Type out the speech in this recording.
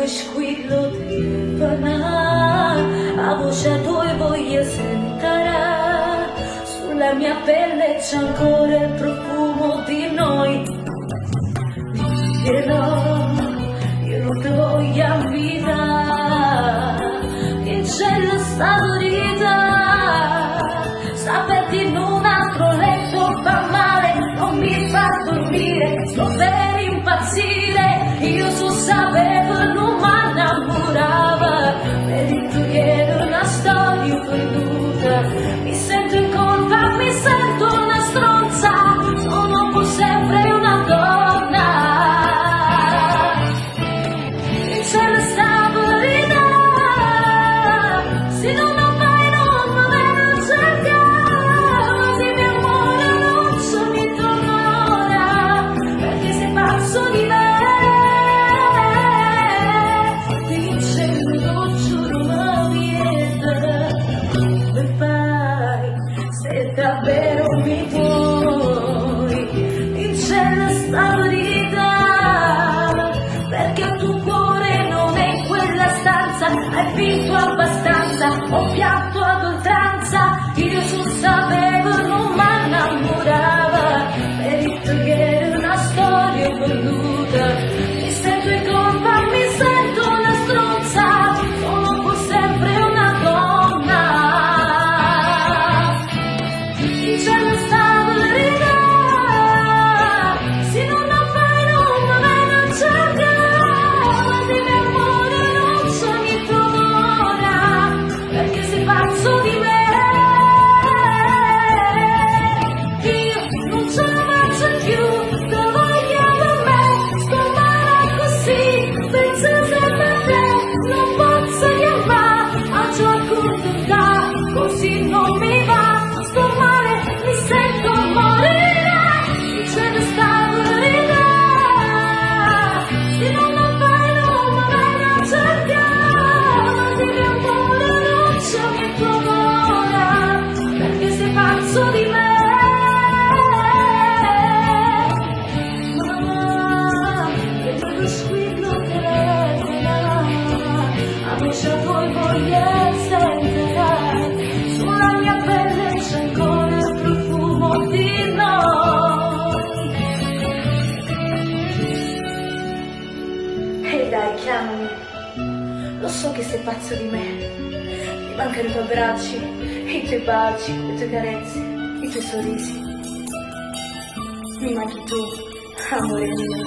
Squillo telefonar, a voce tua voglio sentire, sulla mia pelle c'è ancora il profumo di noi. Dirò, io non ti voglio invitare, che c'è la statorita, saperti in un altro letto fa male, non mi fa dormire, sto per impazzire, io so sapevo non mi innamorava, merito che era una storia perduta, mi sento in colpa, mi sento una stronza, sono pur sempre una donna, e c'è la stabilità, se non lo fai non mi viene a cercare, di mio amore non so mi tornerà, perché sei pazzo di me. Davvero mi vuoi, vince la stabilità, perché il tuo cuore non è in quella stanza, hai vinto abbastanza, ho pianto ad oltranza, io sul sapevo non mi innamorava, merito che era una storia perduta, mi sento in colpa, mi sento una stronza, sono pur sempre una donna. C'è la stabilità, se non lo fai non mi viene a cercare, di mio amore non so mi tornerà, perché sei pazzo di me, io non ce la faccio più, te voglio per me, sto male così, penso sempre a te, non posso chiamare, a ciò accordo così non mi va, sto male, mi sento morire, c'è la stabilità, se non lo fai non mi viene a cercare, di mio amore non c'è mi tornerà, perché sei pazzo di me. Mamma, vedo lo squillo telefona, a voce poi voglio sentire, sulla mia pelle c'è ancora il profumo di noi. E dai, chiamami, lo so che sei pazzo di me, mi mancano i tuoi abbracci, i tuoi baci, le tue carezze, i tuoi sorrisi, mi manchi tu, amore mio.